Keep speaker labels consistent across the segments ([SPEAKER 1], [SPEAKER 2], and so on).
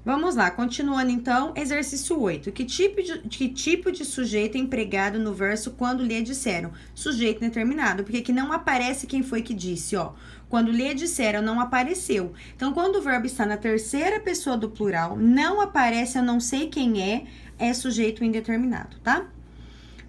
[SPEAKER 1] Vamos lá, continuando então, exercício 8. Que tipo de sujeito é empregado no verso quando lhe disseram? Sujeito determinado, porque aqui não aparece quem foi que disse, ó. Quando lhe disseram, não apareceu. Então, quando o verbo está na terceira pessoa do plural, não aparece, eu não sei quem é sujeito indeterminado, tá?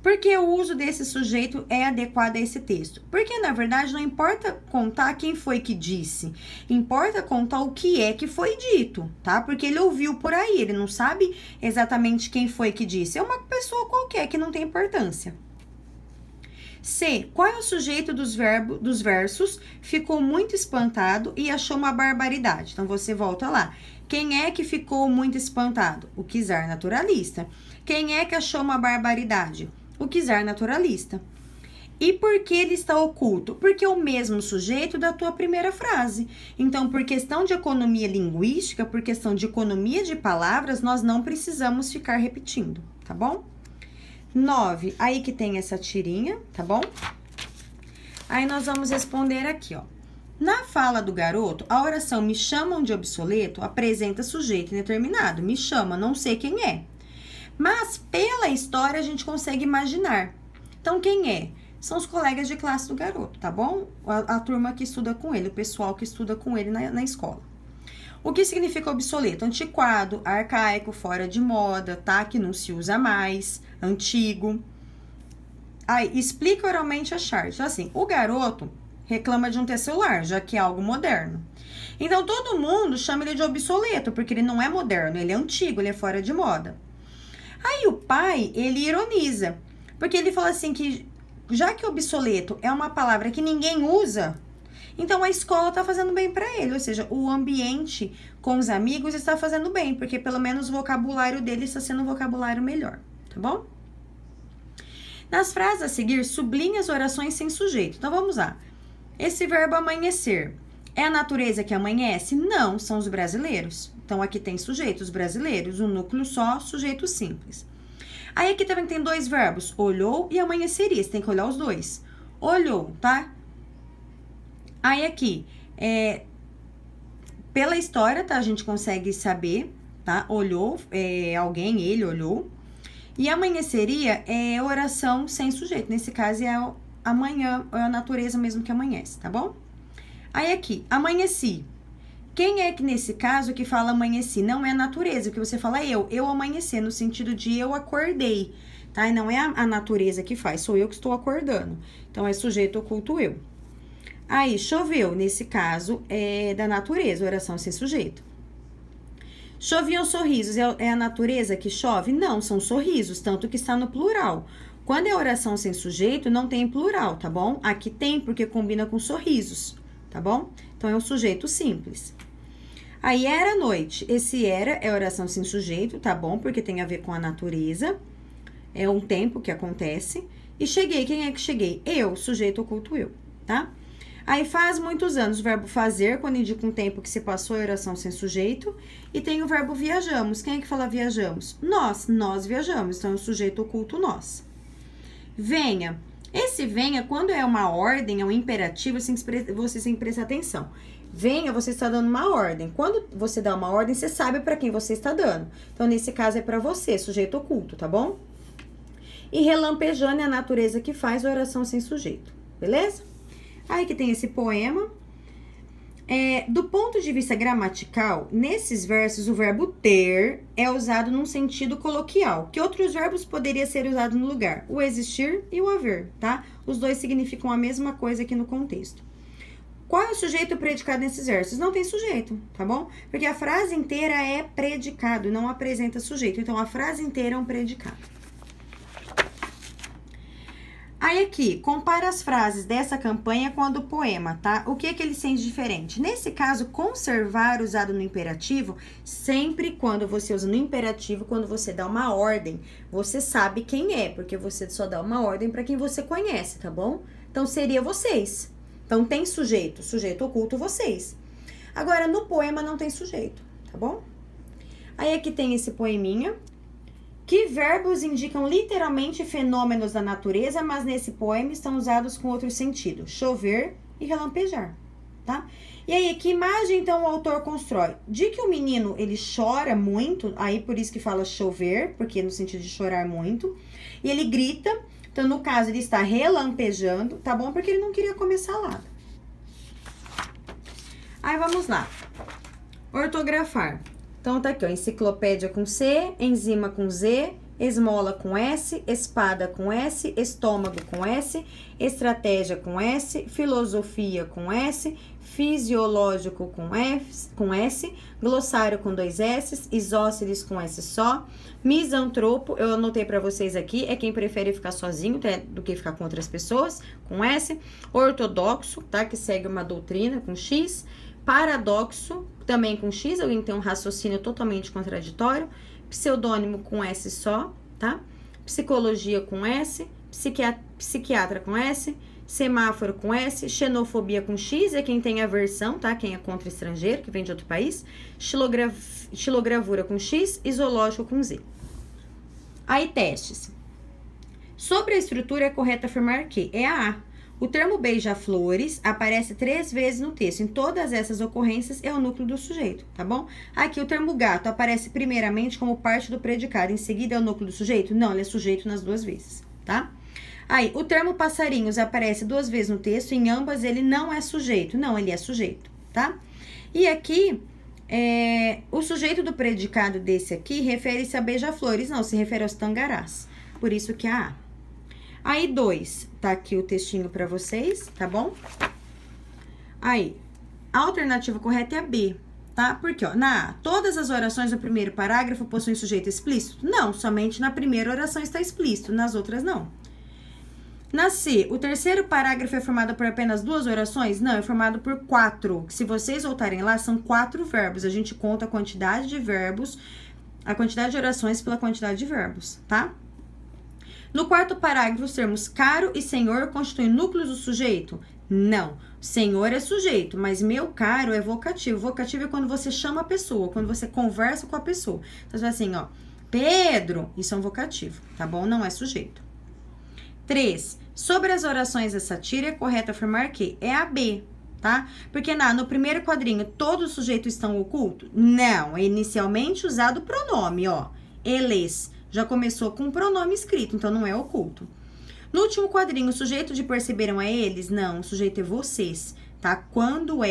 [SPEAKER 1] Por que o uso desse sujeito é adequado a esse texto? Porque, na verdade, não importa contar quem foi que disse, importa contar o que é que foi dito, tá? Porque ele ouviu por aí, ele não sabe exatamente quem foi que disse. É uma pessoa qualquer que não tem importância. C. Qual é o sujeito dos versos? Ficou muito espantado e achou uma barbaridade. Então, você volta lá. Quem é que ficou muito espantado? O czar naturalista. Quem é que achou uma barbaridade? O czar naturalista. E por que ele está oculto? Porque é o mesmo sujeito da tua primeira frase. Então, por questão de economia linguística, por questão de economia de palavras, nós não precisamos ficar repetindo, tá bom? 9, aí que tem essa tirinha, tá bom? Aí nós vamos responder aqui, ó. Na fala do garoto, a oração me chamam de obsoleto apresenta sujeito indeterminado. Me chama, não sei quem é. Mas pela história a gente consegue imaginar. Então, quem é? São os colegas de classe do garoto, tá bom? A turma que estuda com ele, o pessoal que estuda com ele na escola. O que significa obsoleto? Antiquado, arcaico, fora de moda, tá? Que não se usa mais, antigo. Aí, explica oralmente a charte. Então, assim, o garoto reclama de um celular, já que é algo moderno. Então, todo mundo chama ele de obsoleto, porque ele não é moderno, ele é antigo, ele é fora de moda. Aí, o pai, ele ironiza, porque ele fala assim que, já que obsoleto é uma palavra que ninguém usa, então a escola tá fazendo bem para ele, ou seja, o ambiente com os amigos está fazendo bem, porque pelo menos o vocabulário dele está sendo um vocabulário melhor, tá bom? Nas frases a seguir, sublinhe as orações sem sujeito. Então, vamos lá. Esse verbo amanhecer, é a natureza que amanhece? Não, são os brasileiros. Então, aqui tem sujeitos brasileiros, um núcleo só, sujeito simples. Aí, aqui também tem dois verbos, olhou e amanheceria. Você tem que olhar os dois. Olhou, tá? Aí, aqui, pela história, tá? A gente consegue saber, tá? Olhou, alguém, ele olhou. E amanheceria é oração sem sujeito. Nesse caso, é amanhã, é a natureza mesmo que amanhece, tá bom? Aí aqui, amanheci. Quem é que nesse caso que fala amanheci? Não é a natureza, que você fala eu amanheci, no sentido de eu acordei, tá? E não é a natureza que faz, sou eu que estou acordando. Então, é sujeito oculto eu. Aí, choveu, nesse caso, é da natureza, oração sem sujeito. Choviam sorrisos, é a natureza que chove? Não, são sorrisos, tanto que está no plural. Quando é oração sem sujeito, não tem plural, tá bom? Aqui tem, porque combina com sorrisos, tá bom? Então, é um sujeito simples. Aí, era noite. Esse era é oração sem sujeito, tá bom? Porque tem a ver com a natureza. É um tempo que acontece. E cheguei, quem é que cheguei? Eu, sujeito oculto eu, tá? Aí, faz muitos anos, o verbo fazer, quando indica um tempo que se passou, é oração sem sujeito. E tem o verbo viajamos. Quem é que fala viajamos? Nós viajamos. Então, é o sujeito oculto nós. Venha. Esse venha, quando é uma ordem, é um imperativo, você tem que prestar atenção. Venha, você está dando uma ordem. Quando você dá uma ordem, você sabe para quem você está dando. Então, nesse caso, é para você, sujeito oculto, tá bom? E relampejando é a natureza que faz a oração sem sujeito, beleza? Aí que tem esse poema. Do ponto de vista gramatical, nesses versos, o verbo ter é usado num sentido coloquial. Que outros verbos poderiam ser usados no lugar? O existir e o haver, tá? Os dois significam a mesma coisa aqui no contexto. Qual é o sujeito e o predicado nesses versos? Não tem sujeito, tá bom? Porque a frase inteira é predicado, não apresenta sujeito. Então, a frase inteira é um predicado. Aí aqui, compara as frases dessa campanha com a do poema, tá? O que é que eles têm de diferente? Nesse caso, conservar usado no imperativo, sempre quando você usa no imperativo, quando você dá uma ordem, você sabe quem é, porque você só dá uma ordem para quem você conhece, tá bom? Então, seria vocês. Então, tem sujeito oculto vocês. Agora, no poema não tem sujeito, tá bom? Aí aqui tem esse poeminha. Que verbos indicam literalmente fenômenos da natureza, mas nesse poema estão usados com outro sentido? Chover e relampejar, tá? E aí, que imagem, então, o autor constrói? De que o menino, ele chora muito, aí por isso que fala chover, porque no sentido de chorar muito, e ele grita, então, no caso, ele está relampejando, tá bom? Porque ele não queria comer salada. Aí, vamos lá. Ortografar. Então, tá aqui, ó, enciclopédia com C, enzima com Z, esmola com S, espada com S, estômago com S, estratégia com S, filosofia com S, fisiológico com S, glossário com 2 S, isósceles com S só, misantropo, eu anotei pra vocês aqui, é quem prefere ficar sozinho do que ficar com outras pessoas, com S, ortodoxo, tá, que segue uma doutrina com X, paradoxo, também com X, alguém tem um raciocínio totalmente contraditório, pseudônimo com S só, tá? Psicologia com S, psiquiatra com S, semáforo com S, xenofobia com X, é quem tem aversão, tá? Quem é contra estrangeiro, que vem de outro país, xilogravura com X e zoológico com Z. Aí, testes. Sobre a estrutura, é correto afirmar que é a A. O termo beija-flores aparece 3 vezes no texto. Em todas essas ocorrências é o núcleo do sujeito, tá bom? Aqui o termo gato aparece primeiramente como parte do predicado, em seguida é o núcleo do sujeito? Não, ele é sujeito nas 2 vezes, tá? Aí, o termo passarinhos aparece 2 vezes no texto, em ambas ele não é sujeito. Não, ele é sujeito, tá? E aqui, o sujeito do predicado desse aqui refere-se a beija-flores, não, se refere aos tangarás. Por isso que é a A. Aí, 2, tá aqui o textinho pra vocês, tá bom? Aí, a alternativa correta é a B, tá? Porque, ó, na A, todas as orações do primeiro parágrafo possuem sujeito explícito? Não, somente na primeira oração está explícito, nas outras não. Na C, o terceiro parágrafo é formado por apenas 2 orações? Não, é formado por 4. Se vocês voltarem lá, são 4 verbos. A gente conta a quantidade de verbos, a quantidade de orações pela quantidade de verbos, tá? No 4º parágrafo, os termos caro e senhor constituem núcleos do sujeito? Não. Senhor é sujeito, mas meu caro é vocativo. Vocativo é quando você chama a pessoa, quando você conversa com a pessoa. Então, assim, ó, Pedro, isso é um vocativo, tá bom? Não é sujeito. 3. Sobre as orações da sátira, é correto afirmar que é a B, tá? Porque no primeiro quadrinho, todos os sujeitos estão ocultos? Não, é inicialmente usado o pronome, ó, eles. Já começou com um pronome escrito, então não é oculto. No último quadrinho, o sujeito de perceberam é eles? Não, o sujeito é vocês, tá? Quando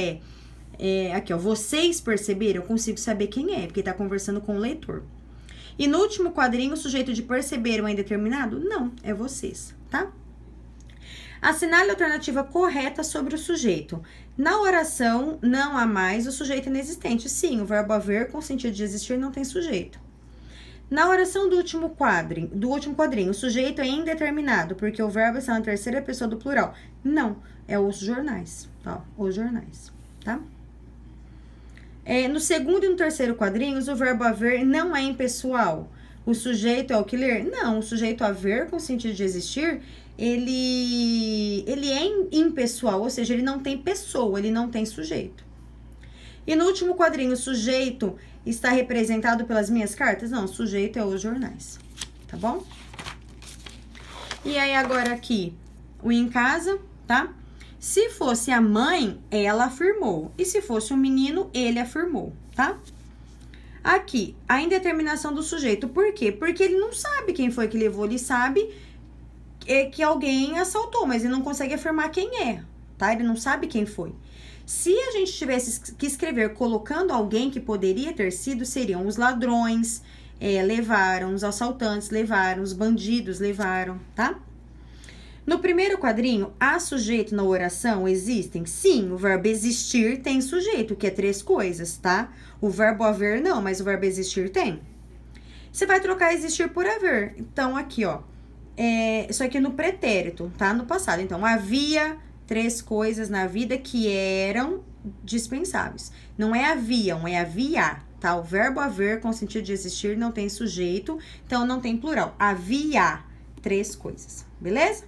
[SPEAKER 1] aqui, ó, vocês perceberam, eu consigo saber quem é, porque tá conversando com o leitor. E no último quadrinho, o sujeito de perceberam é indeterminado? Não, é vocês, tá? Assinale a alternativa correta sobre o sujeito. Na oração, não há mais o sujeito inexistente. Sim, o verbo haver com sentido de existir não tem sujeito. Na oração do último quadrinho, o sujeito é indeterminado, porque o verbo está na terceira pessoa do plural. Não, é os jornais, tá? Os jornais, tá? No segundo e no terceiro quadrinhos, o verbo haver não é impessoal. O sujeito é o que ler? Não, o sujeito haver com sentido de existir, ele é impessoal, ou seja, ele não tem pessoa, ele não tem sujeito. E no último quadrinho, o sujeito está representado pelas minhas cartas? Não, o sujeito é os jornais, tá bom? E aí, agora aqui, o em casa, tá? Se fosse a mãe, ela afirmou. E se fosse um menino, ele afirmou, tá? Aqui, a indeterminação do sujeito. Por quê? Porque ele não sabe quem foi que levou, ele sabe que alguém assaltou, mas ele não consegue afirmar quem é, tá? Ele não sabe quem foi. Se a gente tivesse que escrever colocando alguém que poderia ter sido, seriam os ladrões, levaram, os assaltantes levaram, os bandidos levaram, tá? No primeiro quadrinho, há sujeito na oração? Existem? Sim, o verbo existir tem sujeito, que é 3 coisas, tá? O verbo haver não, mas o verbo existir tem. Você vai trocar existir por haver. Então, aqui, ó, isso aqui no pretérito, tá? No passado. Então, havia 3 coisas na vida que eram dispensáveis. Não é haviam, é havia, tá? O verbo haver com sentido de existir não tem sujeito, então não tem plural. Havia 3 coisas, beleza?